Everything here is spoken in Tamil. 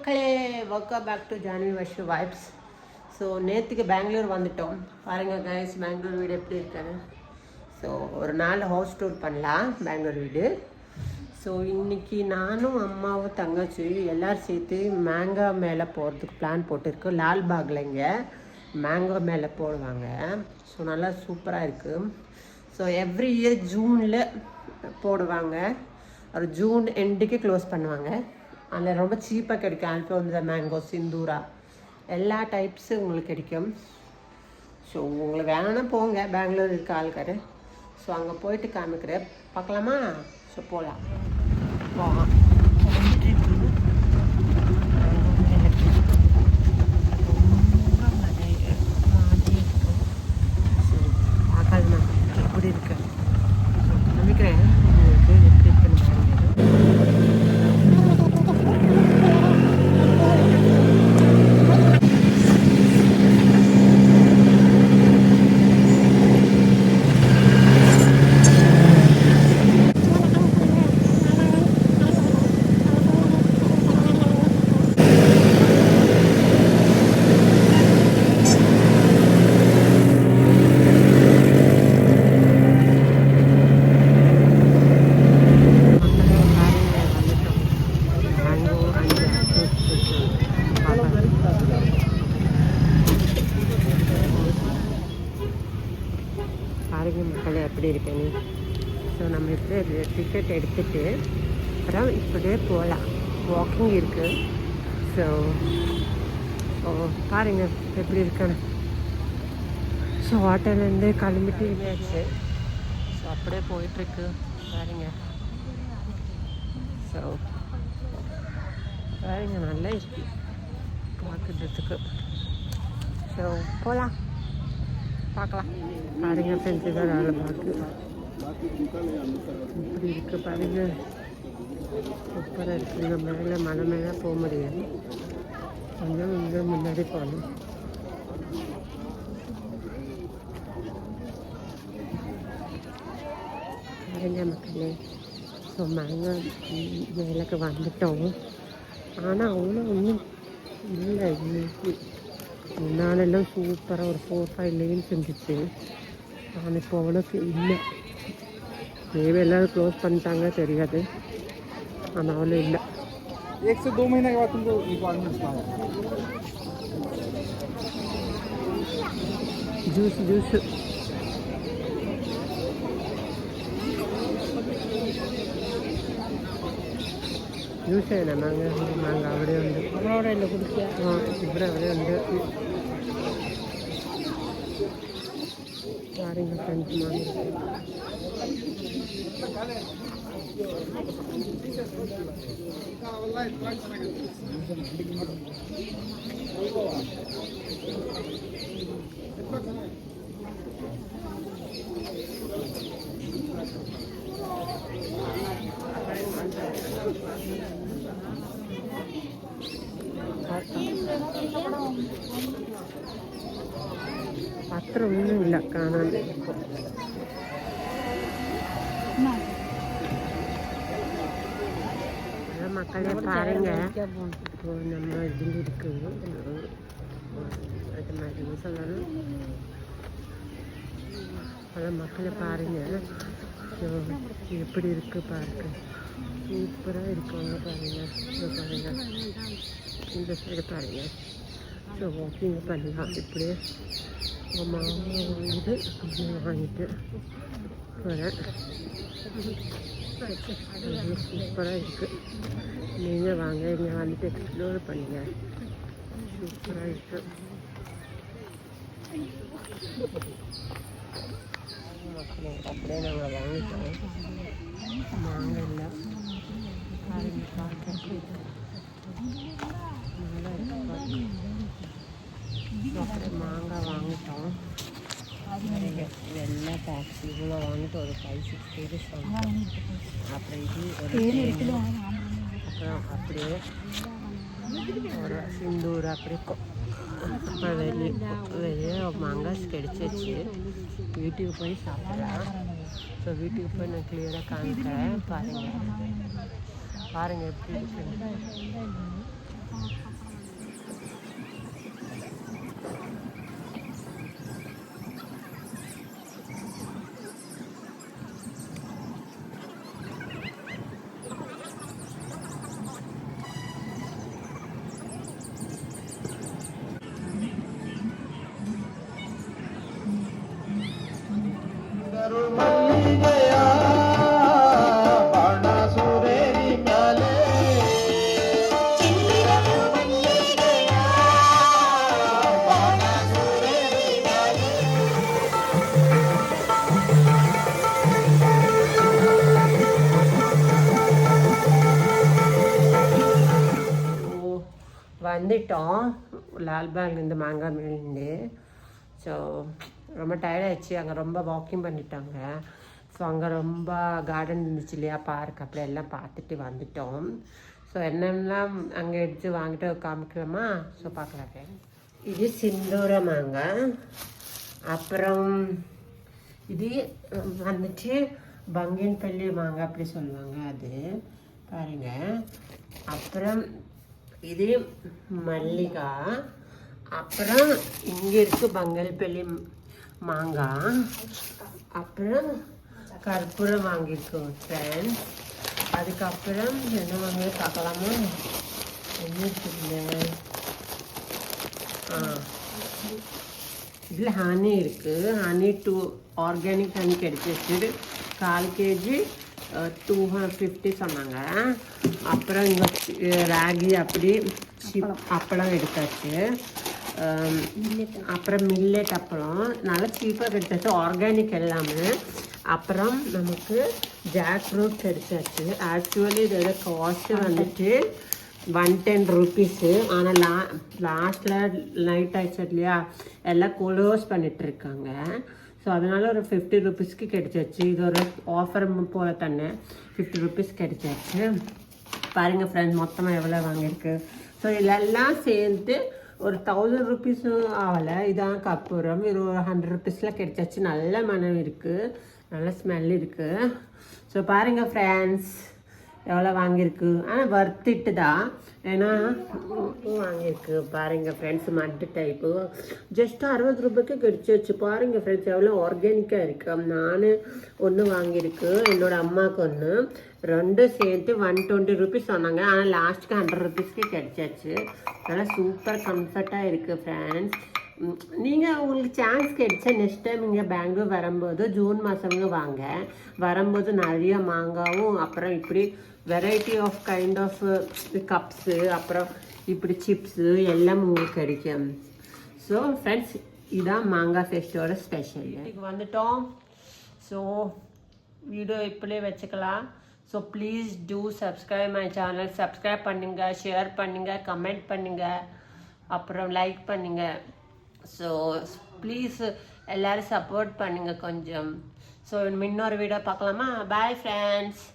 மக்களே, welcome back to Janvi Varshu vibes. So நேற்றுக்கு பெங்களூர் வந்துட்டோம். பாருங்கள் கைஸ், பெங்களூர் வீடு எப்படி இருக்கான்னு. ஸோ ஒரு நாள் ஹவுஸ் டூர் பண்ணலாம் பெங்களூர் வீடு. ஸோ இன்றைக்கி நானும் அம்மாவும் தங்கச்சி எல்லோரும் சேர்த்து மேங்கோ மேலே போகிறதுக்கு பிளான் போட்டிருக்கு. லால்பாகில் இங்கே மேங்கோ மேலே போடுவாங்க. ஸோ நல்லா சூப்பராக இருக்குது. ஸோ எவ்ரி இயர் ஜூனில் போடுவாங்க. ஒரு ஜூன் எண்டுக்கு க்ளோஸ் பண்ணுவாங்க. அதில் ரொம்ப சீப்பாக கிடைக்கும். ஆல்போன்சா மேங்கோ, சிந்தூரா எல்லா டைப்ஸும் உங்களுக்கு கிடைக்கும். ஸோ உங்களுக்கு வேணும்னா போங்க, பெங்களூர் இருக்க ஆள்காரு. ஸோ அங்கே போயிட்டு காமிக்கிறேன், பார்க்கலாமா? ஸோ போகலாம். எப்படி இருக்கு நினைக்கிறேன். உங்களுக்கு எப்படி இருக்குன்னு மக்களே எப்படி இருக்குன்னு. ஸோ நம்ம இப்படி டிக்கெட் எடுத்துகிட்டு அப்புறம் இப்படியே போகலாம். வாக்கிங் இருக்குது. ஸோ பாருங்கள் எப்படி இருக்குன்னு. ஸோ ஹோட்டல்லேருந்து கிளம்பிட்டு இருந்துச்சு. ஸோ அப்படியே போயிட்டுருக்கு பாருங்க. ஸோ பாருங்க நல்லா இருக்கு பார்க்குறதுக்கு. ஸோ போகலாம், பார்க்கலாம். பாருங்க ஃப்ரெண்ட்ஸ், தான் வேலை பார்க்கு இப்படி இருக்குது பாருங்க. சூப்பராக இருக்குது. இந்த மேலே மலை மேலே போக முடியாது, கொஞ்சம் இங்கே முன்னாடி போகணும். பாருங்க மக்களே, ஸோ மேலே மேலுக்கு வந்துட்டோம். ஆனால் அவ்வளோ ஒன்றும் இல்லை. இன்னைக்கு முன்னாலெல்லாம் சூப்பராக ஒரு 4-5 லேன்ஸ் இருந்துச்சு. ஆனால் இப்போ அவ்வளோக்கு இல்லை. மேபி எல்லோரும் க்ளோஸ் பண்ணிட்டாங்க தெரியாது, ஆனால் அவ்வளோ இல்லை. 1 से 2 महीने के बाद तुमको रिक्वायरमेंट्स आया ஜூஸ் ജ്യൂസ് ചെയ്യണം. മാങ്ങ അവിടെ ഉണ്ട്, നമ്മളവിടെ ഉണ്ട് കുടിക്കുക. ഇവിടെ അവിടെ ഉണ്ട്. ആരെങ്കിലും ഫ്രണ്ട്സ് മാങ്ങ അത്ര ഒന്നുമില്ല കാണാൻ. മക്കളെ പാരുங்க. இப்போ நம்ம இதில் இருக்குது அது மாதிரி சொல்லணும். அதான் மக்களை பாருங்க எப்படி இருக்குது பார்க்க. சூப்பராக இருக்குங்க பாருங்க. பாருங்க இந்த சைடு பாருங்க. ஸோ வாக்கிங் பண்ணலாம். இப்படியே மாமா வாங்கிட்டு போகிறேன். சூப்பராக இருக்குது. நீங்கள் வாங்க, இங்கே வந்துட்டு எக்ஸ்ப்ளோர் பண்ணுங்க. சூப்பராக இருக்குது. அப்படியே நாங்கள் வாங்கிட்டோம். மாங்கல்ல பாருங்க, பார்க்க நல்லா இருக்கு. அப்படியே மாங்காய் வாங்கிட்டோம். இதெல்லாம் பாக்ஸ் இவ்வளோ வாங்கிட்டு ஒரு 5-6 பேஜஸ் வாங்கிட்டோம். அப்புறம் இது ஒரு அப்புறம் அப்படியே ஒரு சிந்தூர் அப்படி இருக்கும். அப்புறம் வெளியே மாங்காஸ் கிடைச்சிருச்சு. வீட்டுக்கு போய் சாப்பிடலாம். ஸோ வீட்டுக்கு போய் நான் கிளியராக காமிக்கிறேன். பாருங்கள் எப்படி இருக்குன்னு. வந்துட்டோம் லால்பாக்லேருந்து மாங்காய் மில்லேருந்து. ஸோ ரொம்ப டயர்டாகிடுச்சு. அங்கே ரொம்ப வாக்கிங் பண்ணிட்டாங்க. ஸோ அங்கே ரொம்ப கார்டன் இருந்துச்சு இல்லையா, பார்க், அப்படி எல்லாம் பார்த்துட்டு வந்துட்டோம். ஸோ என்னெல்லாம் அங்கே எடுத்து வாங்கிட்டு காமிக்கலாமா? ஸோ பார்க்கலாங்க. இது சிந்தூர மாங்காய். அப்புறம் இது வந்துட்டு பங்கன்பள்ளி மாங்காய் அப்படி சொல்லுவாங்க, அது பாருங்க. அப்புறம் இது மல்லிகா. அப்புறம் இங்கே இருக்குது பங்கன்பள்ளி மாங்காய். அப்புறம் கற்பூரம் வாங்கியிருக்கோம் ஃப்ரெண்ட்ஸ். அதுக்கப்புறம் என்ன வாங்க பார்க்கலாமா? என்ன இருக்குதுங்க? இதில் ஹனி இருக்குது. ஹனி 2 ஆர்கானிக் ஹனி கிடைச்சிச்சு. 1/4 kg 250 சொன்னாங்க. அப்புறம் இங்கே ராகி அப்படி அப்பளம் எடுத்தாச்சு. அப்புறம் மில்லட் அப்பளம் நல்லா சீப்பாக கிடைச்சாச்சு, ஆர்கானிக் எல்லாமே. அப்புறம் நமக்கு ஜாக் ஃப்ரூட் கிடைச்சாச்சு. ஆக்சுவலி இதோட காஸ்ட்டு வந்துட்டு 110 rupees. ஆனால் லாஸ்ட்டில் நைட் ஆயிடுச்சு இல்லையா, எல்லாம் க்ளோஸ் பண்ணிகிட்ருக்காங்க. ஸோ அதனால் ஒரு 50 rupeesக்கு கிடைச்சாச்சு. இது ஒரு ஆஃபர் போல் தானே 50 rupees கிடைச்சாச்சு. பாருங்கள் ஃப்ரெண்ட்ஸ், மொத்தமாக எவ்வளோ வாங்கியிருக்கு. ஸோ இதெல்லாம் சேர்ந்து ஒரு 1000 rupees ஆகலை. இதான் கற்பூரம். இது ஒரு 100 rupeesலாம் கிடைச்சாச்சு. நல்ல மனம் இருக்குது, நல்ல ஸ்மெல் இருக்குது. ஸோ பாருங்கள் ஃப்ரெண்ட்ஸ் எவ்வளோ வாங்கியிருக்கு. ஆனால் வர்த்திட்டு தான், ஏன்னா வாங்கியிருக்கு. பாருங்கள் ஃப்ரெண்ட்ஸ், மட்டு டைப்பு ஜஸ்ட் 60 ரூபாய்க்கு கிடைச்சாச்சு. பாருங்கள் ஃப்ரெண்ட்ஸ் எவ்வளோ ஆர்கானிக்காக இருக்குது. நான் ஒன்று வாங்கியிருக்கு, என்னோடய அம்மாவுக்கு ஒன்று, 2 சேர்த்து 120 rupees சொன்னாங்க. ஆனால் லாஸ்ட்டுக்கு 100 rupeesக்கு கிடைச்சாச்சு. நல்லா சூப்பர் கம்ஃபர்ட்டாக இருக்குது ஃப்ரெண்ட்ஸ். நீங்கள் உங்களுக்கு சான்ஸ் கிடைச்சா நெக்ஸ்ட் டைம் இங்கே பெங்களூர் வரும்போது ஜூன் மாதங்க வாங்க. வரும்போது நிறைய மாங்காவும் அப்புறம் இப்படி variety of kind of cups அப்புறம் இப்படி சிப்ஸு எல்லாம் உங்களுக்கு கிடைக்கும். ஸோ ஃப்ரெண்ட்ஸ், இதான் மாங்காய் ஃபெஸ்டோட ஸ்பெஷல். இதுக்கு வந்துட்டோம். ஸோ வீடியோ இப்படியே வச்சுக்கலாம். So please do subscribe my channel. Subscribe பண்ணுங்கள், ஷேர் பண்ணுங்கள், கமெண்ட் பண்ணுங்கள், அப்புறம் லைக் பண்ணுங்கள். ஸோ ப்ளீஸ் எல்லோரும் சப்போர்ட் பண்ணுங்கள் கொஞ்சம். ஸோ இன்னொரு வீடியோ பார்க்கலாமா? Bye friends.